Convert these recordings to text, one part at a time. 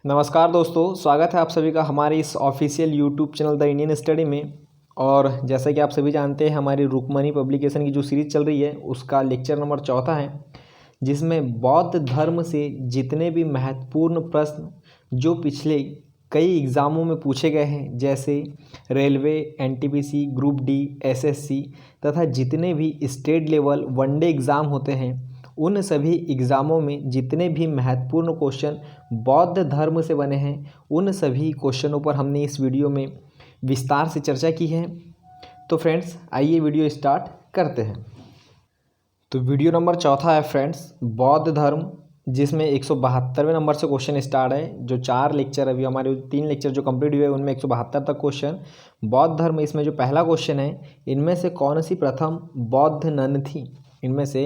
नमस्कार दोस्तों, स्वागत है आप सभी का हमारे इस official YouTube channel the Indian study में। और जैसा कि आप सभी जानते हैं, हमारी रुक्मणी पब्लिकेशन की जो सीरीज़ चल रही है उसका लेक्चर नंबर 4 है, जिसमें बौद्ध धर्म से जितने भी महत्वपूर्ण प्रश्न जो पिछले कई एग्ज़ामों में पूछे गए हैं, जैसे railway, NTPC, group D, SSC तथा जितने भी स्टेट लेवल वनडे एग्ज़ाम होते हैं, उन सभी एग्ज़ामों में जितने भी महत्वपूर्ण क्वेश्चन बौद्ध धर्म से बने हैं, उन सभी क्वेश्चनों पर हमने इस वीडियो में विस्तार से चर्चा की है। तो फ्रेंड्स, आइए वीडियो स्टार्ट करते हैं। तो वीडियो नंबर 4 है फ्रेंड्स, बौद्ध धर्म, जिसमें 172वें नंबर से क्वेश्चन स्टार्ट है। जो 4 लेक्चर अभी हमारे 3 लेक्चर जो कंप्लीट हुए उनमें 172 तक क्वेश्चन बौद्ध धर्म। इसमें जो पहला क्वेश्चन है, इनमें से कौन सी प्रथम बौद्ध नन थी? इनमें से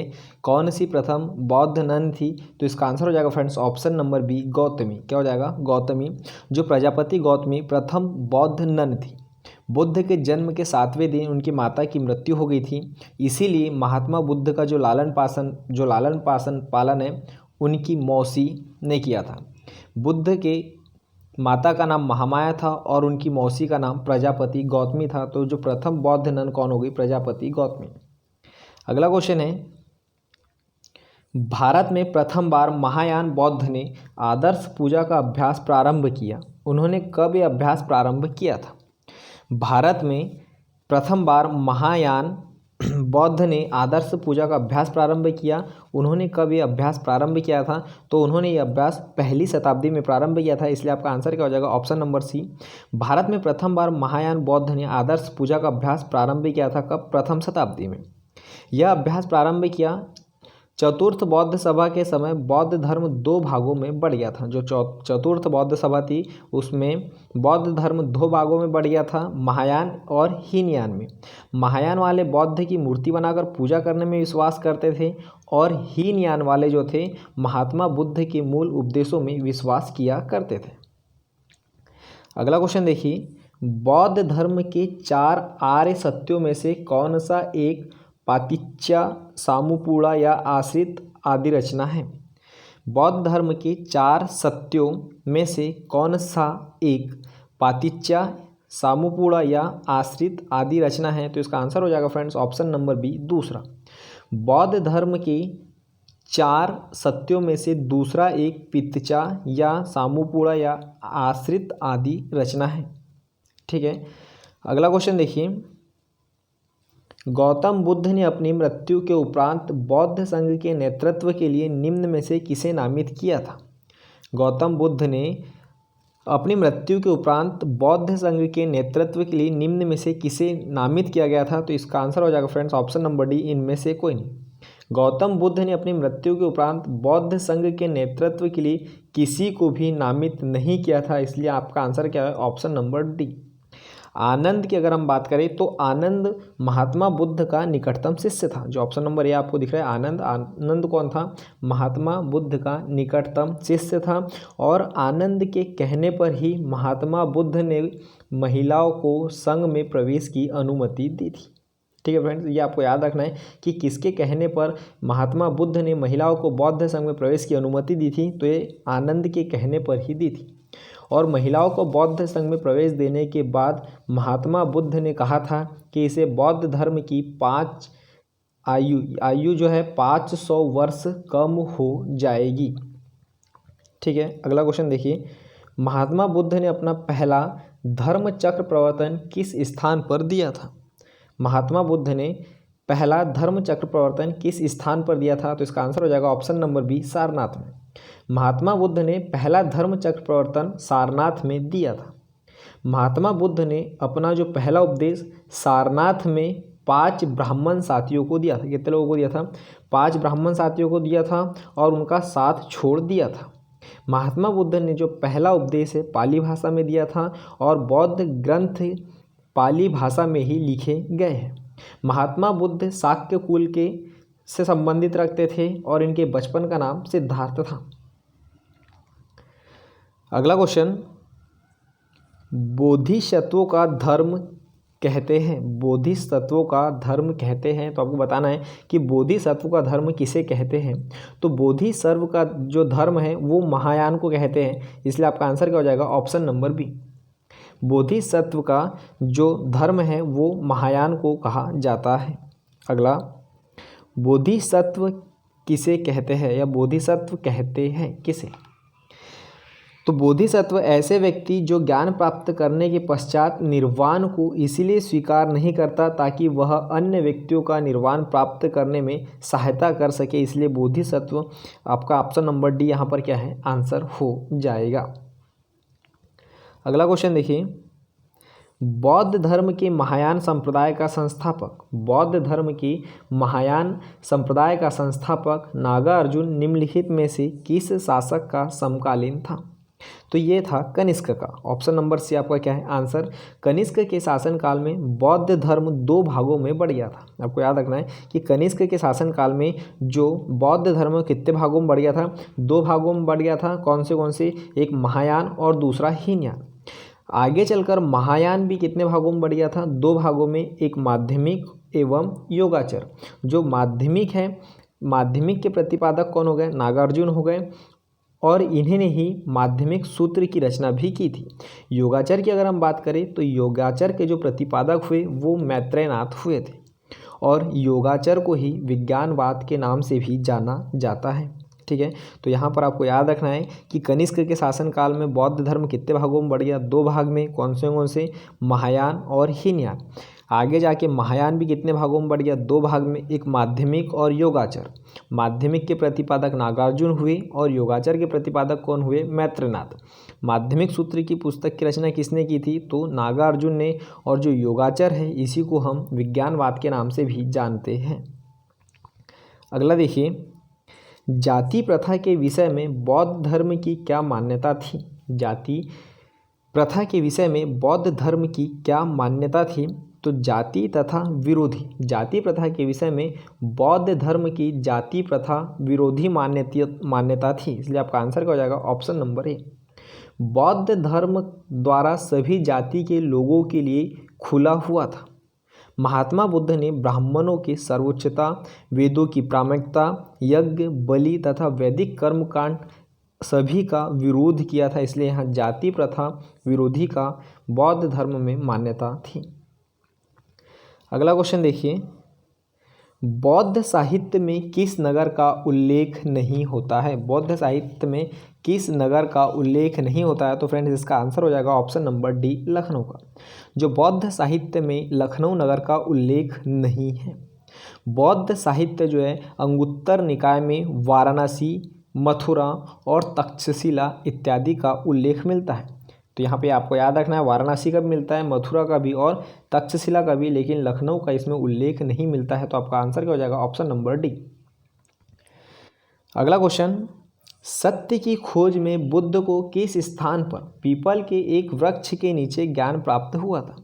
कौन सी प्रथम बौद्ध नन थी? तो इसका आंसर हो जाएगा friends option number B, Gautami. क्या हो जाएगा? गौतमी। जो प्रजापति गौतमी प्रथम बौद्ध नन थी। बुद्ध के जन्म के 7वें दिन उनकी माता की मृत्यु हो गई थी, इसीलिए महात्मा बुद्ध का जो लालन पालन है उनकी मौसी ने किया था। बुद्ध के माता का नाम महामाया था और उनकी मौसी का नाम प्रजापति गौतमी था। तो जो प्रथम बौद्ध नन कौन हो गई? प्रजापति गौतमी। अगला क्वेश्चन है, भारत में प्रथम बार महायान बौद्ध ने आदर्श पूजा का अभ्यास प्रारंभ किया। उन्होंने कब यह अभ्यास प्रारंभ किया था? भारत में प्रथम बार महायान बौद्ध ने आदर्श पूजा का अभ्यास प्रारंभ किया। उन्होंने कब यह अभ्यास प्रारंभ किया था? तो उन्होंने यह अभ्यास पहली शताब्दी में प्रारंभ किया था, इसलिए आपका आंसर क्या हो जाएगा? ऑप्शन नंबर सी। भारत में प्रथम बार महायान बौद्ध ने आदर्श पूजा का अभ्यास प्रारंभ किया था। कब? प्रथम शताब्दी में। यह अभ्यास प्रारंभ किया चतुर्थ बौद्ध सभा के समय। बौद्ध धर्म 2 भागों में बढ़ गया था। जो चतुर्थ बौद्ध सभा थी उसमें बौद्ध धर्म 2 भागों में बढ़ गया था, महायान और हीनयान में। महायान वाले बौद्ध की मूर्ति बनाकर पूजा करने में विश्वास करते थे और हीनयान वाले जो थे महात्मा बुद्ध के मूल उपदेशों में विश्वास किया करते थे। अगला क्वेश्चन देखिए, बौद्ध धर्म के 4 आर्य सत्यों में से कौन सा एक पातिच्चा, सामुपूड़ा या आश्रित आदि रचना है? बौद्ध धर्म के 4 सत्यों में से कौन सा एक पातिच्चा, सामुपूड़ा या आश्रित आदि रचना है? तो इसका आंसर हो जाएगा फ्रेंड्स ऑप्शन नंबर बी, दूसरा। बौद्ध धर्म के 4 सत्यों में से दूसरा एक पितचा या सामुपूड़ा या आश्रित आदि रचना है। ठीक है। अगला क्वेश्चन देखिए, गौतम बुद्ध ने अपनी मृत्यु के उपरांत बौद्ध संघ के नेतृत्व के लिए निम्न में से किसे नामित किया था? गौतम बुद्ध ने अपनी मृत्यु के उपरांत बौद्ध संघ के नेतृत्व के लिए निम्न में से किसे नामित किया गया था? तो इसका आंसर हो जाएगा फ्रेंड्स ऑप्शन नंबर डी, इनमें से कोई नहीं। गौतम बुद्ध ने अपनी मृत्यु के उपरांत बौद्ध संघ के नेतृत्व के लिए किसी को भी नामित नहीं किया था, इसलिए आपका आंसर क्या है? Option number D. आनंद की अगर हम बात करें तो आनंद महात्मा बुद्ध का निकटतम शिष्य था। जो ऑप्शन नंबर ए आपको दिख रहा है आनंद कौन था? महात्मा बुद्ध का निकटतम शिष्य था। और आनंद के कहने पर ही महात्मा बुद्ध ने महिलाओं को संघ में प्रवेश की अनुमति दी थी। ठीक है फ्रेंड्स, ये आपको याद रखना है कि किसके कहने पर महात्मा बुद्ध ने महिलाओं को बौद्ध संघ में प्रवेश की अनुमति दी थी। तो ये आनंद के कहने पर ही दी थी। और महिलाओं को बौद्ध संघ में प्रवेश देने के बाद महात्मा बुद्ध ने कहा था कि इसे बौद्ध धर्म की 5 आयु जो है 500 वर्ष कम हो जाएगी। ठीक है। अगला क्वेश्चन देखिए, महात्मा बुद्ध ने अपना पहला धर्म चक्र प्रवर्तन किस स्थान पर दिया था? महात्मा बुद्ध ने पहला धर्म चक्र प्रवर्तन किस स्थान पर दिया था? तो इसका आंसर हो जाएगा ऑप्शन नंबर बी, सारनाथ में। महात्मा बुद्ध ने पहला धर्म चक्र प्रवर्तन सारनाथ में दिया था। महात्मा बुद्ध ने अपना जो पहला उपदेश सारनाथ में 5 ब्राह्मण साथियों को दिया था। कितने लोगों को दिया था? 5 ब्राह्मण साथियों को दिया था और उनका साथ छोड़ दिया था। महात्मा बुद्ध ने जो पहला उपदेश है पाली भाषा में दिया था और बौद्ध ग्रंथ पाली भाषा में ही लिखे गए हैं। महात्मा बुद्ध शाक्य कुल के से संबंधित रखते थे और इनके बचपन का नाम सिद्धार्थ था। अगला क्वेश्चन, बोधिसत्वों का धर्म कहते हैं? बोधिसत्वों का धर्म कहते हैं। तो आपको बताना है कि बोधिसत्व का धर्म किसे कहते हैं। तो बोधिसत्व का जो धर्म है वो महायान को कहते हैं, इसलिए आपका आंसर क्या हो जाएगा? Option number B. बोधिसत्व का जो धर्म है वो महायान को कहा जाता है। अगला, बोधिसत्व किसे कहते हैं या बोधिसत्व कहते हैं किसे? तो बोधिसत्व ऐसे व्यक्ति जो ज्ञान प्राप्त करने के पश्चात निर्वाण को इसलिए स्वीकार नहीं करता ताकि वह अन्य व्यक्तियों का निर्वाण प्राप्त करने में सहायता कर सके, इसलिए बोधिसत्व आपका ऑप्शन नंबर डी यहाँ पर क्या है? आंसर हो जाएगा। अगला क्वेश्चन देखिए, बौद्ध धर्म के महायान संप्रदाय का संस्थापक, बौद्ध धर्म की महायान संप्रदाय का संस्थापक नागार्जुन निम्नलिखित में से किस शासक का समकालीन था? तो ये था कनिष्क का। ऑप्शन नंबर सी आपका क्या है? आंसर। कनिष्क के शासनकाल में बौद्ध धर्म दो भागों में बढ़ गया था। आपको याद रखना है कि कनिष्क के शासनकाल में जो बौद्ध धर्म कितने भागों में बढ़ गया था? दो भागों में बढ़ गया था। कौन से? एक महायान और दूसरा हीनयान। आगे चलकर महायान भी कितने भागों में बढ़ गया था? दो भागों में, एक माध्यमिक एवं योगाचर। जो माध्यमिक है, माध्यमिक के प्रतिपादक कौन हो गए? नागार्जुन हो गए, और इन्हीं ने ही माध्यमिक सूत्र की रचना भी की थी। योगाचर की अगर हम बात करें तो योगाचर के जो प्रतिपादक हुए वो मैत्रेयनाथ हुए थे, और योगाचर को ही विज्ञानवाद के नाम से भी जाना जाता है। ठीक है, तो यहाँ पर आपको याद रखना है कि कनिष्क के शासनकाल में बौद्ध धर्म कितने भागों में बढ़ गया? दो भाग में। कौन से? महायान और हीनयान। आगे जाके महायान भी कितने भागों में बढ़ गया? दो भाग में, एक माध्यमिक और योगाचर। माध्यमिक के प्रतिपादक नागार्जुन हुए और योगाचर के प्रतिपादक कौन हुए? मैत्रेयनाथ। माध्यमिक सूत्र की पुस्तक की रचना किसने की थी? तो नागार्जुन ने। और जो योगाचर है इसी को हम विज्ञानवाद के नाम से भी जानते हैं। अगला देखिए, जाति प्रथा के विषय में बौद्ध धर्म की क्या मान्यता थी? जाति प्रथा के विषय में बौद्ध धर्म की क्या मान्यता थी? तो जाति तथा विरोधी, जाति प्रथा के विषय में बौद्ध धर्म की जाति प्रथा विरोधी मान्यता थी, इसलिए आपका आंसर क्या हो जाएगा? ऑप्शन नंबर ए। बौद्ध धर्म द्वारा सभी जाति के लोगों के लिए खुला हुआ था। महात्मा बुद्ध ने ब्राह्मणों की सर्वोच्चता, वेदों की प्रामाणिकता, यज्ञ, बलि तथा वैदिक कर्मकांड सभी का विरोध किया था, इसलिए यहाँ जाति प्रथा विरोधी का बौद्ध धर्म में मान्यता थी। अगला क्वेश्चन देखिए, बौद्ध साहित्य में किस नगर का उल्लेख नहीं होता है? बौद्ध साहित्य में किस नगर का उल्लेख नहीं होता है? तो फ्रेंड्स इसका आंसर हो जाएगा ऑप्शन नंबर डी, लखनऊ का। जो बौद्ध साहित्य में लखनऊ नगर का उल्लेख नहीं है। बौद्ध साहित्य जो है अंगुत्तर निकाय में वाराणसी, मथुरा और तक्षशिला इत्यादि का उल्लेख मिलता है। तो यहाँ पे आपको याद रखना है वाराणसी का भी मिलता है, मथुरा का भी और तक्षशिला का भी, लेकिन लखनऊ का इसमें उल्लेख नहीं मिलता है। तो आपका आंसर क्या हो जाएगा? Option number D. अगला क्वेश्चन, सत्य की खोज में बुद्ध को किस स्थान पर पीपल के एक वृक्ष के नीचे ज्ञान प्राप्त हुआ था?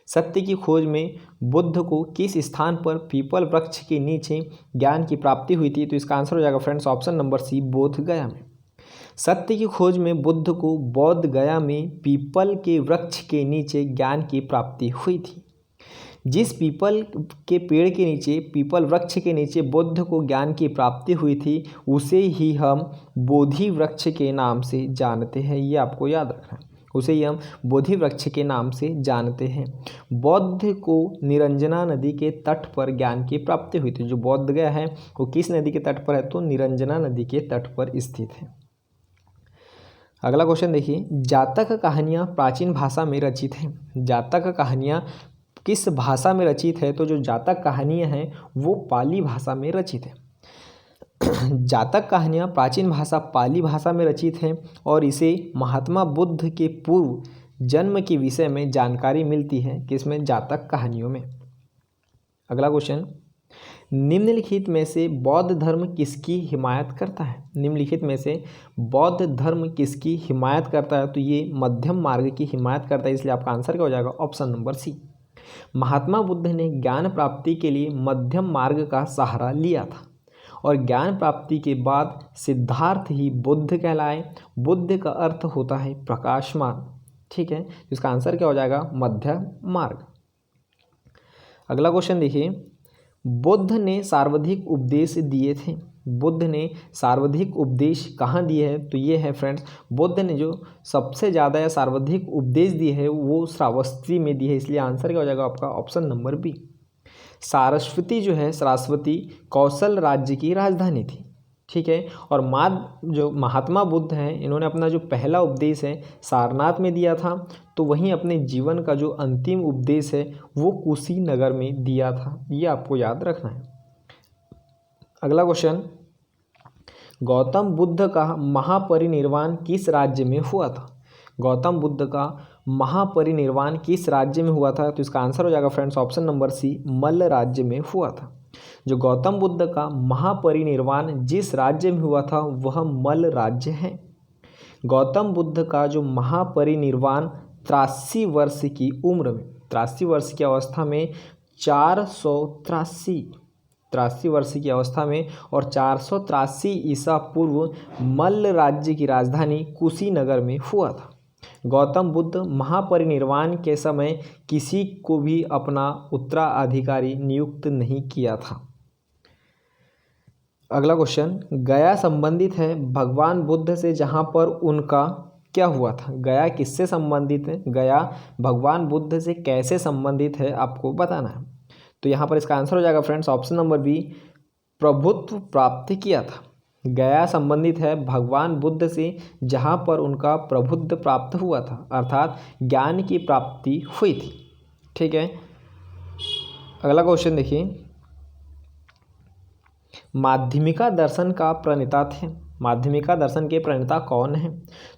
सत्य की खोज में बुद्ध को किस स्थान पर पीपल वृक्ष के नीचे ज्ञान की प्राप्ति हुई थी? तो इसका आंसर हो जाएगा फ्रेंड्स ऑप्शन नंबर सी, बोध गया में। सत्य की खोज में बुद्ध को बोध गया में पीपल के वृक्ष के नीचे ज्ञान की प्राप्ति हुई थी। जिस पीपल के पेड़ के नीचे, पीपल वृक्ष के नीचे बुद्ध को ज्ञान की प्राप्ति हुई थी, उसे ही हम बोधि वृक्ष के नाम से जानते हैं। ये आपको याद रखना है, उसे ही हम बोधि वृक्ष के नाम से जानते हैं। बौद्ध को निरंजना नदी के तट पर ज्ञान की प्राप्ति हुई थी। जो बौद्ध गया है वो किस नदी के तट पर है? तो निरंजना नदी के तट पर स्थित है। अगला क्वेश्चन देखिए, जातक कहानियाँ प्राचीन भाषा में रचित हैं। जातक कहानियाँ किस भाषा में रचित है? तो जो जातक कहानियाँ हैं वो पाली भाषा में रचित है। जातक कहानियाँ प्राचीन भाषा पाली भाषा में रचित हैं और इसे महात्मा बुद्ध के पूर्व जन्म के विषय में जानकारी मिलती है किसमें? जातक कहानियों में। अगला क्वेश्चन, निम्नलिखित में से बौद्ध धर्म किसकी हिमायत करता है? निम्नलिखित में से बौद्ध धर्म किसकी हिमायत करता है? तो ये मध्यम मार्ग की हिमायत करता है, इसलिए आपका आंसर क्या हो जाएगा? Option number C. Mahatma Buddha ने ज्ञान प्राप्ति के लिए मध्यम मार्ग का सहारा लिया था और ज्ञान प्राप्ति के बाद सिद्धार्थ ही बुद्ध कहलाए। बुद्ध का अर्थ होता है प्रकाशमान। ठीक है, इसका आंसर क्या हो जाएगा? मध्य मार्ग। अगला क्वेश्चन देखिए, बुद्ध ने सर्वाधिक उपदेश दिए थे। बुद्ध ने सर्वाधिक उपदेश कहाँ दिए हैं? तो ये है फ्रेंड्स, बुद्ध ने जो सबसे ज़्यादा या सर्वाधिक उपदेश दिए है वो श्रावस्ती में दी है, इसलिए आंसर क्या हो जाएगा आपका ऑप्शन नंबर बी। सारस्वती जो है, सरस्वती कौशल राज्य की राजधानी थी, ठीक है। और जो महात्मा बुद्ध हैं, इन्होंने अपना जो पहला उपदेश है सारनाथ में दिया था, तो वहीं अपने जीवन का जो अंतिम उपदेश है वो कुशीनगर में दिया था, ये आपको याद रखना है। अगला क्वेश्चन, गौतम बुद्ध का महापरिनिर्वाण किस राज्य में हुआ था? गौतम बुद्ध का महापरिनिर्वाण किस राज्य में हुआ था? तो इसका आंसर हो जाएगा फ्रेंड्स ऑप्शन नंबर सी, मल्ल राज्य में हुआ था। जो गौतम बुद्ध का महापरिनिर्वाण जिस राज्य में हुआ था वह मल्ल राज्य है। गौतम बुद्ध का जो महापरिनिर्वाण 83 वर्ष की उम्र में, 83 वर्ष की अवस्था में 83 वर्ष की अवस्था में और 483 ईसा पूर्व मल्ल राज्य की राजधानी कुशीनगर में हुआ था। गौतम बुद्ध महापरिनिर्वाण के समय किसी को भी अपना उत्तराधिकारी नियुक्त नहीं किया था। अगला क्वेश्चन, गया संबंधित है भगवान बुद्ध से जहाँ पर उनका क्या हुआ था? गया किससे संबंधित है? गया भगवान बुद्ध से कैसे संबंधित है आपको बताना है। तो यहाँ पर इसका आंसर हो जाएगा फ्रेंड्स ऑप्शन नंबर बी, प्रभुत्व प्राप्त किया था। गया संबंधित है भगवान बुद्ध से जहाँ पर उनका प्रभुत्व प्राप्त हुआ था, अर्थात ज्ञान की प्राप्ति हुई थी, ठीक है। अगला क्वेश्चन देखिए, माध्यमिका दर्शन का प्रणेता थे। माध्यमिका दर्शन के प्रणेता कौन है?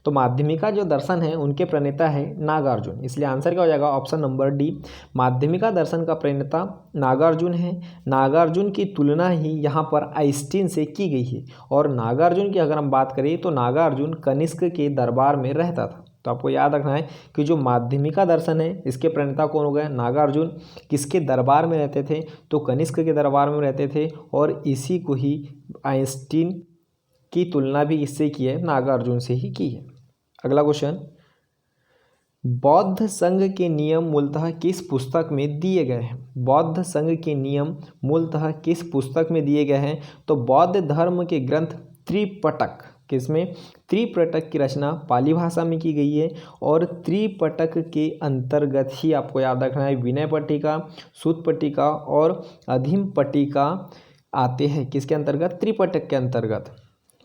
तो माध्यमिका जो दर्शन है उनके प्रणेता है नागार्जुन, इसलिए आंसर क्या हो जाएगा ऑप्शन नंबर डी। माध्यमिका दर्शन का प्रणेता नागार्जुन है। नागार्जुन की तुलना ही यहाँ पर आइंस्टीन से की गई है, और नागार्जुन की अगर हम बात करें तो नागार्जुन कनिष्क के दरबार में रहता था। तो आपको याद रखना है कि जो माध्यमिका दर्शन है इसके प्रणेता कौन हो गए? नागार्जुन। किसके दरबार में रहते थे? तो कनिष्क के दरबार में रहते थे, और इसी को ही आइंस्टीन की तुलना भी इससे की है, नागार्जुन से ही की है। अगला क्वेश्चन, बौद्ध संघ के नियम मूलतः किस पुस्तक में दिए गए हैं? बौद्ध संघ के नियम मूलतः किस पुस्तक में दिए गए हैं? तो बौद्ध धर्म के ग्रंथ त्रिपिटक, किसमें? त्रिपिटक की रचना पाली भाषा में की गई है, और त्रिपिटक के अंतर्गत ही आपको याद रखना है विनय पट्टिका, सूत पट्टिका और अधीम पट्टिका आते हैं। किसके अंतर्गत? त्रिपिटक के अंतर्गत,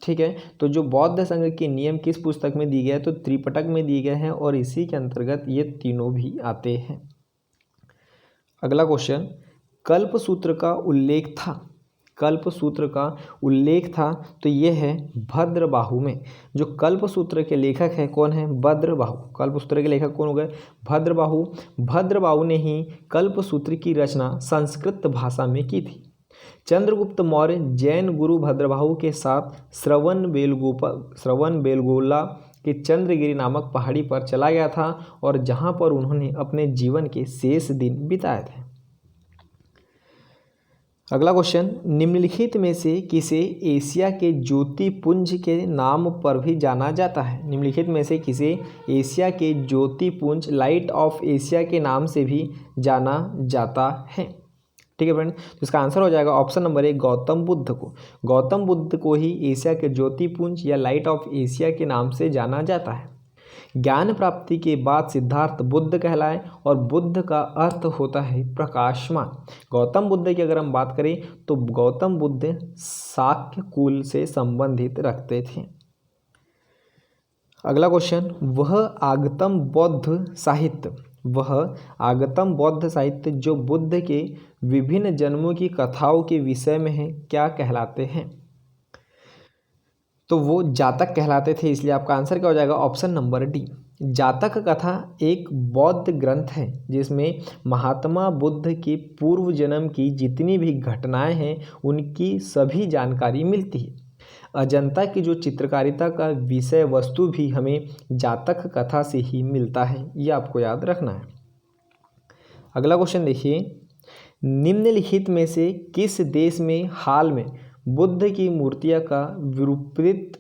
ठीक है। तो जो बौद्ध संघ के नियम किस पुस्तक में दिए गए? तो त्रिपिटक में दिए गए हैं, और इसी के अंतर्गत ये तीनों भी आते हैं। अगला क्वेश्चन, कल्पसूत्र का उल्लेख था। कल्पसूत्र का उल्लेख था तो ये है भद्रबाहु में। जो कल्पसूत्र के लेखक है कौन है? भद्रबाहु। कल्पसूत्र के लेखक कौन हो गए? भद्रबाहु। भद्रबाहु ने ही कल्पसूत्र की रचना संस्कृत भाषा में की थी। चंद्रगुप्त मौर्य जैन गुरु भद्रबाहु के साथ श्रवण बेलगोला के चंद्रगिरी नामक पहाड़ी पर चला गया था, और जहां पर उन्होंने अपने जीवन के शेष दिन बिताए थे। अगला क्वेश्चन, निम्नलिखित में से किसे एशिया के ज्योतिपुंज के नाम पर भी जाना जाता है? निम्नलिखित में से किसे एशिया के ज्योतिपुंज, लाइट ऑफ एशिया के नाम से भी जाना जाता है? ठीक है फ्रेंड, तो इसका आंसर हो जाएगा ऑप्शन नंबर ए, गौतम बुद्ध को। गौतम बुद्ध को ही एशिया के ज्योतिपुंज या लाइट ऑफ एशिया के नाम से जाना जाता है। ज्ञान प्राप्ति के बाद सिद्धार्थ बुद्ध कहलाए, और बुद्ध का अर्थ होता है प्रकाशमान। गौतम बुद्ध की अगर हम बात करें तो गौतम बुद्ध शाक्य कुल से संबंधित रखते थे। अगला क्वेश्चन, वह आगतम बौद्ध साहित्य जो बुद्ध के विभिन्न जन्मों की कथाओं के विषय में है क्या कहलाते हैं? तो वो जातक कहलाते थे, इसलिए आपका आंसर क्या हो जाएगा ऑप्शन नंबर डी। जातक कथा एक बौद्ध ग्रंथ है जिसमें महात्मा बुद्ध के पूर्व जन्म की जितनी भी घटनाएं हैं उनकी सभी जानकारी मिलती है। अजंता की जो चित्रकारिता का विषय वस्तु भी हमें जातक कथा से ही मिलता है, ये आपको याद रखना है। अगला क्वेश्चन देखिए, निम्नलिखित में से किस देश में हाल में बुद्ध की मूर्तियां का विरूपित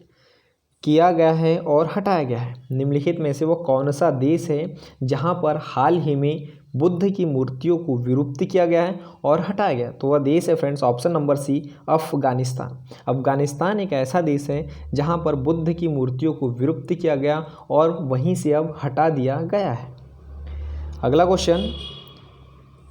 किया गया है और हटाया गया है? निम्नलिखित में से वो कौन सा देश है जहां पर हाल ही में बुद्ध की मूर्तियों को विलुप्त किया गया है और हटाया गया? तो वह देश है friends option number C, Afghanistan. Afghanistan एक ऐसा देश है जहां पर बुद्ध की मूर्तियों को विलुप्त किया गया और वहीं से अब हटा दिया गया है। अगला क्वेश्चन,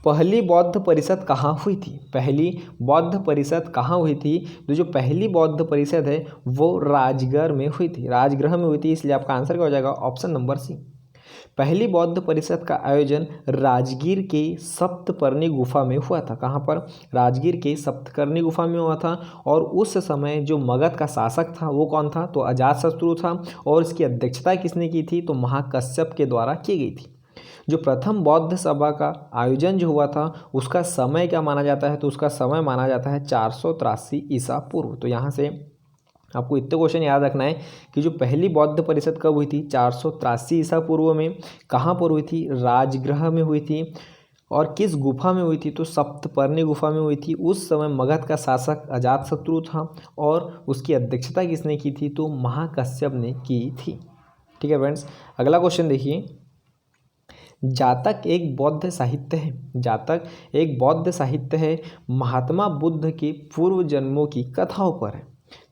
पहली बौद्ध परिषद कहाँ हुई थी? पहली बौद्ध परिषद कहाँ हुई थी? तो जो पहली बौद्ध परिषद है वो राजगृह में हुई थी, राजगृह में हुई थी, इसलिए आपका आंसर क्या हो जाएगा? Option number C. पहली बौद्ध परिषद का आयोजन राजगीर के सप्तपर्णी गुफा में हुआ था। कहाँ पर? राजगीर के सप्तपर्णी गुफा में हुआ था। और उस समय जो मगध का शासक था वो कौन था? तो अजातशत्रु था। और इसकी अध्यक्षता किसने की थी? तो महाकश्यप के द्वारा की गई थी। जो प्रथम बौद्ध सभा का आयोजन जो हुआ था उसका समय क्या माना जाता है? तो उसका समय माना जाता है 483 ईसा पूर्व। तो यहाँ से आपको इतने क्वेश्चन याद रखना है कि जो पहली बौद्ध परिषद कब हुई थी? 483 ईसा पूर्व में। कहाँ पर हुई थी? राजगृह में हुई थी। और किस गुफा में हुई थी? तो सप्तपर्णी गुफा में हुई थी। उस समय मगध का शासक अजातशत्रु था और उसकी अध्यक्षता किसने की थी? तो महाकश्यप ने की थी। ठीक है फ्रेंड्स, अगला क्वेश्चन देखिए, जातक एक बौद्ध साहित्य है। जातक एक बौद्ध साहित्य है, महात्मा बुद्ध के पूर्व जन्मों की कथाओं पर है।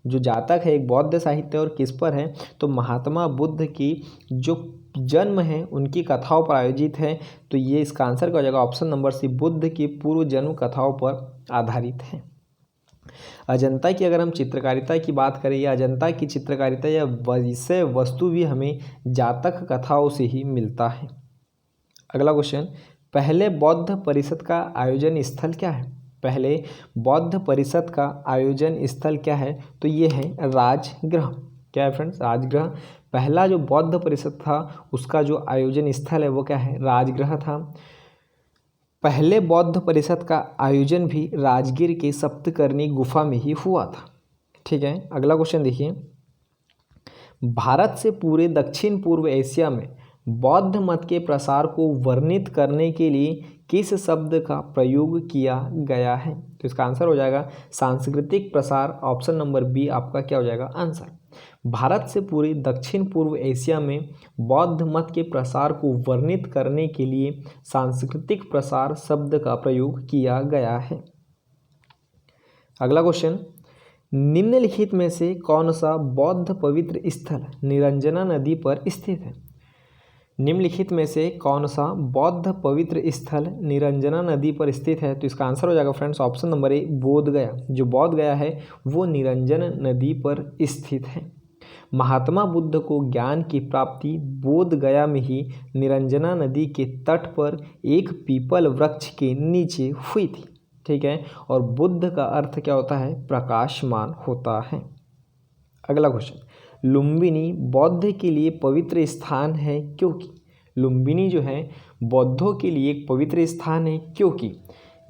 जो जातक है एक बौद्ध साहित्य और किस पर है? तो महात्मा बुद्ध की जो जन्म है उनकी कथाओं पर आयोजित है। तो ये इसका आंसर क्या हो जाएगा? ऑप्शन नंबर सी, बुद्ध की पूर्व जन्म कथाओं पर आधारित है। अजंता की अगर हम चित्रकारिता की बात करें, या अजंता की चित्रकारिता या विषय वस्तु भी हमें जातक कथाओं से ही मिलता है। अगला क्वेश्चन, पहले बौद्ध परिषद का आयोजन स्थल क्या है? पहले बौद्ध परिषद का आयोजन स्थल क्या है? तो ये है राजगृह। क्या है फ्रेंड्स? राजगृह। पहला जो बौद्ध परिषद था उसका जो आयोजन स्थल है वो क्या है? राजगृह था। पहले बौद्ध परिषद का आयोजन भी राजगीर के सप्तपर्णी गुफा में ही हुआ था। ठीक है, अगला क्वेश्चन देखिए, भारत से पूरे दक्षिण पूर्व एशिया में बौद्ध मत के प्रसार को वर्णित करने के लिए किस शब्द का प्रयोग किया गया है? तो इसका आंसर हो जाएगा सांस्कृतिक प्रसार। ऑप्शन नंबर बी आपका क्या हो जाएगा? आंसर। भारत से पूरे दक्षिण पूर्व एशिया में बौद्ध मत के प्रसार को वर्णित करने के लिए सांस्कृतिक प्रसार शब्द का प्रयोग किया गया है। अगला क्वेश्चन, निम्नलिखित में से कौन सा बौद्ध पवित्र स्थल निरंजना नदी पर स्थित है? निम्नलिखित में से कौन सा बौद्ध पवित्र स्थल निरंजना नदी पर स्थित है? तो इसका आंसर हो जाएगा फ्रेंड्स ऑप्शन नंबर ए, बोध गया। जो बोध गया है वो निरंजन नदी पर स्थित है। महात्मा बुद्ध को ज्ञान की प्राप्ति बोध गया में ही निरंजना नदी के तट पर एक पीपल वृक्ष के नीचे हुई थी। ठीक है, और बुद्ध का अर्थ क्या होता है? प्रकाशमान होता है। अगला क्वेश्चन, लुम्बिनी बौद्ध के लिए पवित्र स्थान है क्योंकि? लुम्बिनी जो है बौद्धों के लिए एक पवित्र स्थान है क्योंकि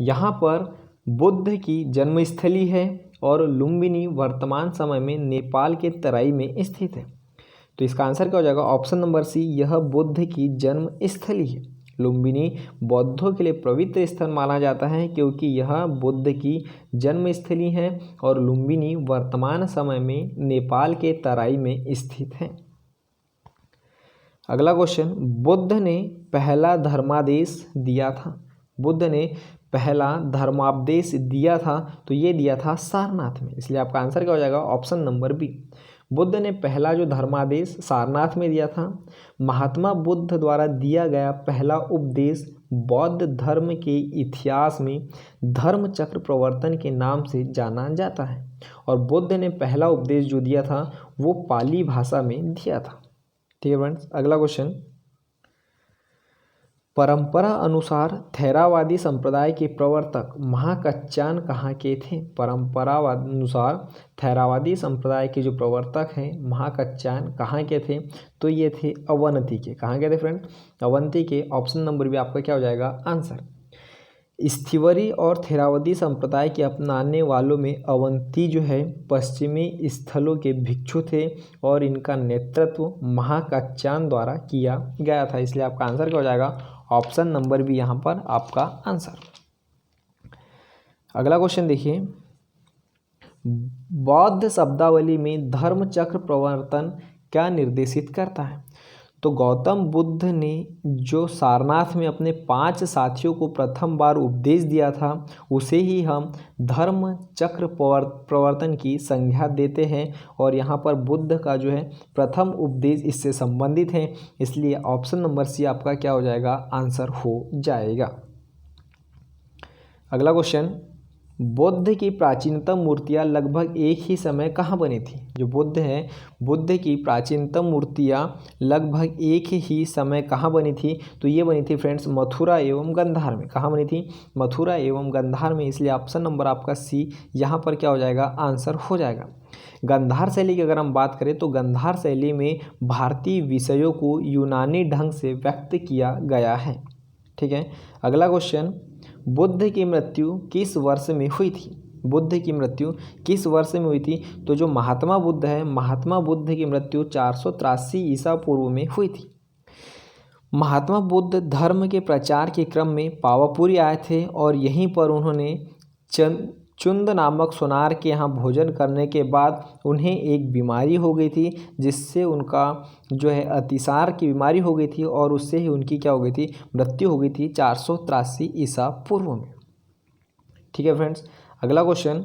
यहाँ पर बुद्ध की जन्मस्थली है और लुम्बिनी वर्तमान समय में नेपाल के तराई में स्थित है। तो इसका आंसर क्या हो जाएगा? ऑप्शन नंबर सी, यह बुद्ध की जन्मस्थली है। लुम्बिनी बौद्धों के लिए पवित्र स्थल माना जाता है क्योंकि यह बुद्ध की जन्मस्थली है और लुम्बिनी वर्तमान समय में नेपाल के तराई में स्थित है। अगला क्वेश्चन, बुद्ध ने पहला धर्मादेश दिया था। बुद्ध ने पहला धर्मादेश दिया था तो ये दिया था सारनाथ में, इसलिए आपका आंसर क्या हो जाएगा? Option number B. बुद्ध ने पहला जो धर्मादेश सारनाथ में दिया था। महात्मा बुद्ध द्वारा दिया गया पहला उपदेश बौद्ध धर्म के इतिहास में धर्म चक्र प्रवर्तन के नाम से जाना जाता है और बुद्ध ने पहला उपदेश जो दिया था वो पाली भाषा में दिया था। ठीक है फ्रेंड्स, अगला क्वेश्चन, परंपरा अनुसार थेरावादी संप्रदाय के प्रवर्तक महाकच्चान कहाँ के थे? परंपरा अनुसार थेरावादी संप्रदाय के जो प्रवर्तक हैं महाकच्चान कहाँ के थे? तो ये थे अवंती के। कहाँ के थे फ्रेंड? अवंती के। ऑप्शन नंबर भी आपका क्या हो जाएगा? आंसर। स्थविरी और थेरावादी संप्रदाय के अपनाने वालों में अवंती जो है पश्चिमी स्थलों के भिक्षु थे और इनका नेतृत्व महाकच्चान द्वारा किया गया था, इसलिए आपका आंसर क्या हो जाएगा? ऑप्शन नंबर भी यहाँ पर आपका आंसर। अगला क्वेश्चन देखिए, बौद्ध शब्दावली में धर्म चक्र प्रवर्तन क्या निर्देशित करता है? तो गौतम बुद्ध ने जो सारनाथ में अपने 5 साथियों को प्रथम बार उपदेश दिया था उसे ही हम धर्म चक्र प्रवर्तन की संज्ञा देते हैं। और यहाँ पर बुद्ध का जो है प्रथम उपदेश इससे संबंधित है, इसलिए ऑप्शन नंबर सी आपका क्या हो जाएगा, आंसर हो जाएगा। अगला क्वेश्चन, बुद्ध की प्राचीनतम मूर्तियाँ लगभग एक ही समय कहाँ बनी थी? जो बुद्ध है, बुद्ध की प्राचीनतम मूर्तियाँ लगभग एक ही समय कहाँ बनी थी? तो ये बनी थी फ्रेंड्स मथुरा एवं गांधार में। कहाँ बनी थी? मथुरा एवं गांधार में, इसलिए ऑप्शन नंबर आपका सी यहाँ पर क्या हो जाएगा, आंसर हो जाएगा। गांधार शैली की अगर हम बात करें तो गांधार शैली में भारतीय विषयों को यूनानी ढंग से व्यक्त किया गया है। ठीक है। अगला क्वेश्चन, बुद्ध की मृत्यु किस वर्ष में हुई थी? बुद्ध की मृत्यु किस वर्ष में हुई थी? तो जो महात्मा बुद्ध है, महात्मा बुद्ध की मृत्यु 483 ईसा पूर्व में हुई थी। महात्मा बुद्ध धर्म के प्रचार के क्रम में पावापुरी आए थे और यहीं पर उन्होंने चुंद नामक सोनार के यहाँ भोजन करने के बाद उन्हें एक बीमारी हो गई थी, जिससे उनका जो है अतिसार की बीमारी हो गई थी और उससे ही उनकी क्या हो गई थी, मृत्यु हो गई थी 483 ईसा पूर्व में। ठीक है फ्रेंड्स। अगला क्वेश्चन,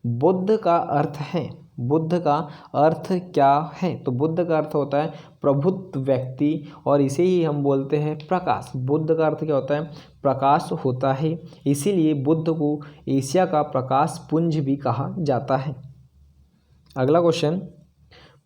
बुद्ध का अर्थ है, बुद्ध का अर्थ क्या है? तो बुद्ध का अर्थ होता है प्रबुद्ध व्यक्ति और इसे ही हम बोलते हैं प्रकाश। बुद्ध का अर्थ क्या होता है? प्रकाश होता है, इसीलिए बुद्ध को एशिया का प्रकाश पुंज भी कहा जाता है। अगला क्वेश्चन,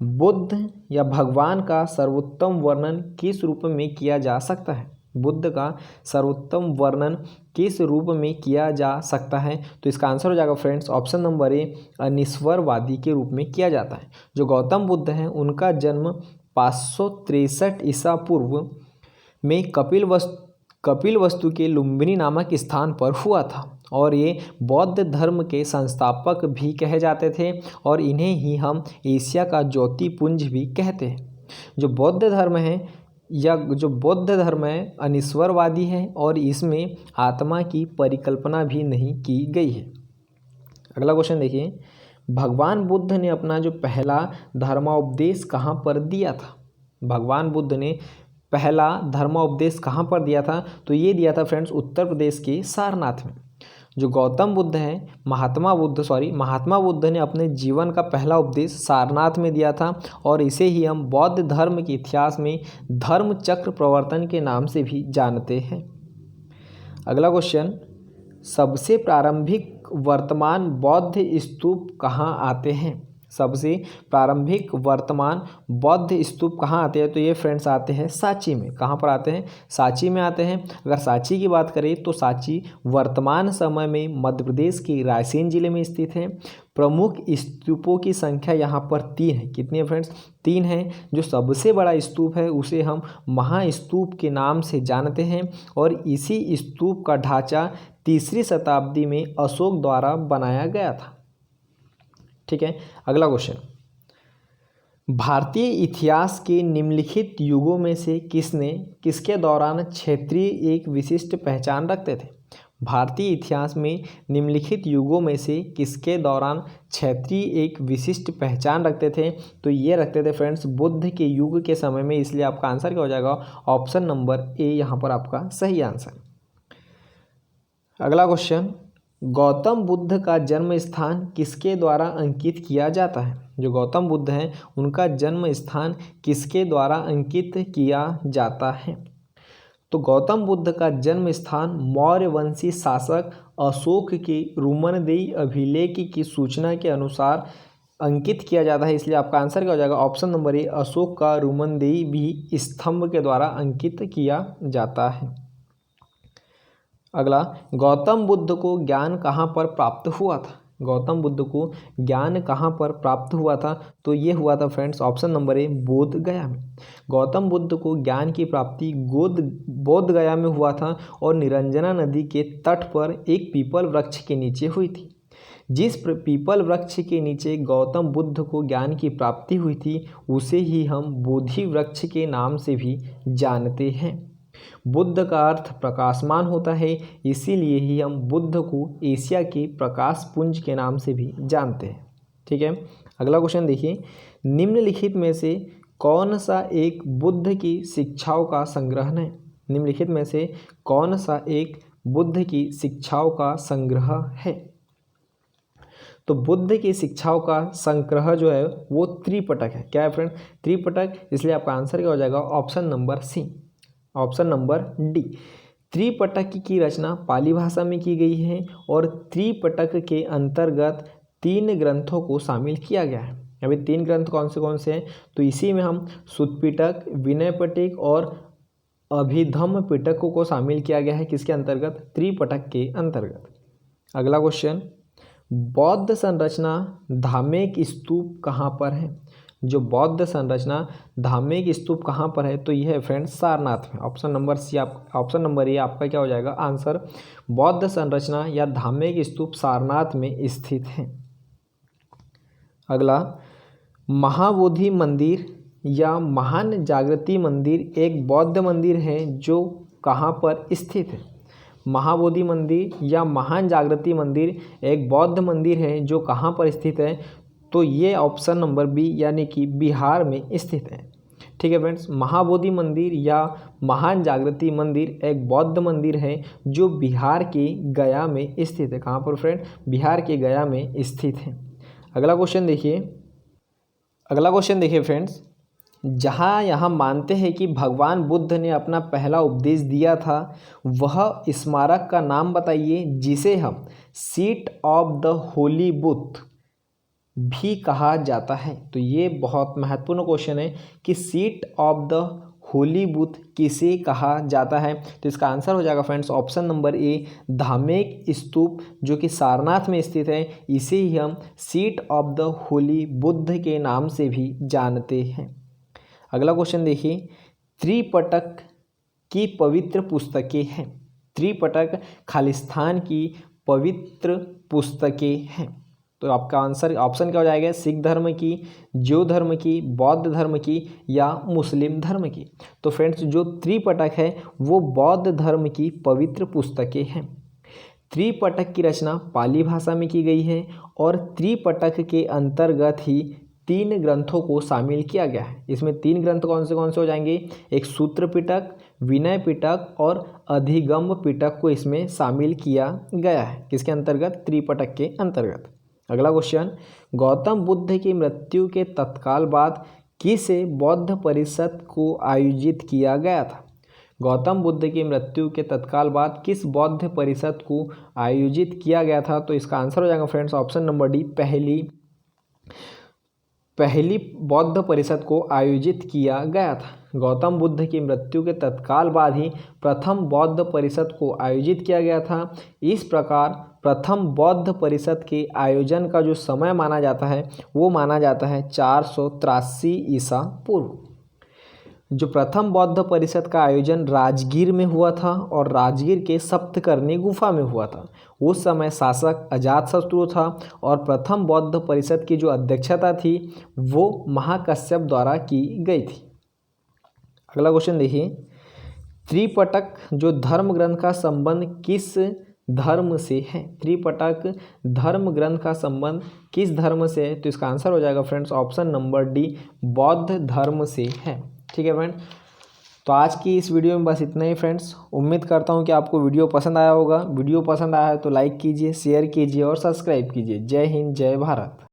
बुद्ध या भगवान का सर्वोत्तम वर्णन किस रूप में किया जा सकता है? बुद्ध का सर्वोत्तम वर्णन किस रूप में किया जा सकता है? तो इसका आंसर हो जाएगा फ्रेंड्स ऑप्शन नंबर ए, अनिश्वरवादी के रूप में किया जाता है। जो गौतम बुद्ध हैं उनका जन्म 563 ईसा पूर्व में कपिलवस्तु के लुम्बिनी नामक स्थान पर हुआ था और ये बौद्ध धर्म के संस्थापक भी कहे जाते थे और इन्हें ही हम एशिया का ज्योतिपुंज भी कहते हैं। जो बौद्ध धर्म है या जो बौद्ध धर्म है अनिश्वरवादी है और इसमें आत्मा की परिकल्पना भी नहीं की गई है। अगला क्वेश्चन देखिए, भगवान बुद्ध ने अपना जो पहला धर्मोपदेश कहाँ पर दिया था? भगवान बुद्ध ने पहला धर्मोपदेश कहाँ पर दिया था? तो ये दिया था फ्रेंड्स उत्तर प्रदेश के सारनाथ में। जो गौतम बुद्ध है, महात्मा बुद्ध ने अपने जीवन का पहला उपदेश सारनाथ में दिया था और इसे ही हम बौद्ध धर्म के इतिहास में धर्म चक्र प्रवर्तन के नाम से भी जानते हैं। अगला क्वेश्चन, सबसे प्रारंभिक वर्तमान बौद्ध स्तूप कहाँ आते हैं? सबसे प्रारंभिक वर्तमान बौद्ध स्तूप कहाँ आते हैं? तो ये फ्रेंड्स आते हैं सांची में। कहाँ पर आते हैं? सांची में आते हैं। अगर सांची की बात करें तो सांची वर्तमान समय में मध्य प्रदेश के रायसेन जिले में स्थित है। प्रमुख स्तूपों की संख्या यहाँ पर 3 है। कितनी है फ्रेंड्स? 3 है। जो सबसे बड़ा स्तूप है उसे हम महास्तूप के नाम से जानते हैं और इसी स्तूप का ढांचा 3री शताब्दी में अशोक द्वारा बनाया गया था। ठीक है। अगला क्वेश्चन, भारतीय इतिहास के निम्नलिखित युगों में से किसके दौरान क्षेत्रीय एक विशिष्ट पहचान रखते थे? भारतीय इतिहास में निम्नलिखित युगों में से किसके दौरान क्षेत्रीय एक विशिष्ट पहचान रखते थे? तो ये रखते थे फ्रेंड्स बुद्ध के युग के समय में, इसलिए आपका आंसर क्या हो जाएगा? ऑप्शन नंबर ए यहाँ पर आपका सही आंसर। अगला क्वेश्चन, गौतम बुद्ध का जन्म स्थान किसके द्वारा अंकित किया जाता है? जो गौतम बुद्ध हैं उनका जन्म स्थान किसके द्वारा अंकित किया जाता है? तो गौतम बुद्ध का जन्म स्थान मौर्य वंशी शासक अशोक के रुमनदेई अभिलेख की सूचना के अनुसार अंकित किया जाता है, इसलिए आपका आंसर क्या हो जाएगा? ऑप्शन नंबर ए, अशोक का रुमनदेई भी स्तंभ के द्वारा अंकित किया जाता है। अगला, गौतम बुद्ध को ज्ञान कहाँ पर प्राप्त हुआ था? गौतम बुद्ध को ज्ञान कहाँ पर प्राप्त हुआ था? तो ये हुआ था फ्रेंड्स ऑप्शन नंबर ए, बोध गया में। गौतम बुद्ध को ज्ञान की प्राप्ति बोध गया में हुआ था और निरंजना नदी के तट पर एक पीपल वृक्ष के नीचे हुई थी। जिस पीपल वृक्ष के नीचे गौतम बुद्ध को ज्ञान की प्राप्ति हुई थी उसे ही हम बोधि वृक्ष के नाम से भी जानते हैं। बुद्ध का अर्थ प्रकाशमान होता है, इसीलिए ही हम बुद्ध को एशिया के प्रकाश पुंज के नाम से भी जानते हैं। ठीक है। अगला क्वेश्चन देखिए, निम्नलिखित में से कौन सा एक बुद्ध की शिक्षाओं का संग्रह है? निम्नलिखित में से कौन सा एक बुद्ध की शिक्षाओं का संग्रह है? तो बुद्ध की शिक्षाओं का संग्रह जो है वो त्रिपिटक है। क्या है फ्रेंड? त्रिपिटक। इसलिए आपका आंसर क्या हो जाएगा? Option number C, option number D. Tripitaka की रचना पाली भाषा में की गई है और त्रिपिटक के अंतर्गत 3 ग्रंथों को शामिल किया गया है। अभी 3 ग्रंथ कौन से हैं? तो इसी में हम सुत्त पिटक, विनय पिटक और अभिधम्म पिटक को शामिल किया गया है। किसके अंतर्गत? त्रिपिटक के अंतर्गत। अगला क्वेश्चन, बौद्ध संरचना धामेक स्तूप कहाँ पर है? जो बौद्ध संरचना धामेक स्तूप कहाँ पर है? तो यह है फ्रेंड सारनाथ में। Option number C, option number A आपका क्या हो जाएगा आंसर? बौद्ध संरचना या धामेक स्तूप सारनाथ में स्थित है। अगला, महाबोधि मंदिर या महान जागृति मंदिर एक बौद्ध मंदिर है जो कहाँ पर स्थित है? महाबोधि मंदिर या महान जागृति मंदिर एक बौद्ध मंदिर है जो कहाँ पर स्थित है? तो ये ऑप्शन नंबर बी यानी कि बिहार में स्थित है। ठीक है फ्रेंड्स, महाबोधि मंदिर या महान जागृति मंदिर एक बौद्ध मंदिर है जो बिहार के गया में स्थित है। कहाँ पर फ्रेंड? बिहार के गया में स्थित है। अगला क्वेश्चन देखिए फ्रेंड्स, जहाँ यहाँ मानते हैं कि भगवान बुद्ध ने अपना पहला उपदेश दिया था, वह स्मारक का नाम बताइए जिसे हम seat of the holy Buddha भी कहा जाता है। तो ये बहुत महत्वपूर्ण क्वेश्चन है कि seat of the holy Buddha किसे कहा जाता है? तो इसका आंसर हो जाएगा friends option number A, Dhamek stupa जो कि सारनाथ में स्थित है, इसे ही हम seat of the holy Buddha के नाम से भी जानते हैं। अगला क्वेश्चन देखिए, त्रिपिटक की पवित्र पुस्तकें हैं। त्रिपिटक खालिस्तान की पवित्र पुस्तकें हैं। तो आपका आंसर ऑप्शन क्या हो जाएगा? सिख धर्म की, जैन धर्म की, बौद्ध धर्म की या मुस्लिम धर्म की। तो फ्रेंड्स जो त्रिपिटक है वो बौद्ध धर्म की पवित्र पुस्तकें हैं। त्रिपिटक की रचना पाली भाषा में की गई है और त्रिपिटक के अंतर्गत ही 3 ग्रंथों को शामिल किया गया है। इसमें 3 ग्रंथ कौन से हो जाएंगे? एक सूत्र पिटक, विनय पिटक और अधिगम पिटक को इसमें शामिल किया गया है। किसके अंतर्गत? त्रिपिटक के अंतर्गत। अगला क्वेश्चन, गौतम बुद्ध की मृत्यु के तत्काल बाद किस बौद्ध परिषद को आयोजित किया गया था? गौतम बुद्ध की मृत्यु के तत्काल बाद किस बौद्ध परिषद को आयोजित किया गया था? तो इसका आंसर हो जाएगा फ्रेंड्स ऑप्शन नंबर डी, पहली बौद्ध परिषद को आयोजित किया गया था। गौतम बुद्ध की मृत्यु के तत्काल बाद ही प्रथम बौद्ध परिषद को आयोजित किया गया था। इस प्रकार प्रथम बौद्ध परिषद के आयोजन का जो समय माना जाता है वो माना जाता है 483 ईसा पूर्व। जो प्रथम बौद्ध परिषद का आयोजन राजगीर में हुआ था और राजगीर के सप्तकर्णी गुफा में हुआ था। उस समय शासक अजातशत्रु था और प्रथम बौद्ध परिषद की जो अध्यक्षता थी वो महाकश्यप द्वारा की गई थी। अगला क्वेश्चन देखिए, त्रिपिटक जो धर्म ग्रंथ का संबंध किस धर्म से है? त्रिपिटक धर्म ग्रंथ का संबंध किस धर्म से है? तो इसका आंसर हो जाएगा फ्रेंड्स ऑप्शन नंबर डी, बौद्ध धर्म से है। ठीक है फ्रेंड, तो आज की इस वीडियो में बस इतना ही फ्रेंड्स। उम्मीद करता हूँ कि आपको वीडियो पसंद आया होगा। वीडियो पसंद आया है तो लाइक कीजिए, शेयर कीजिए और सब्सक्राइब कीजिए। जय हिंद, जय भारत।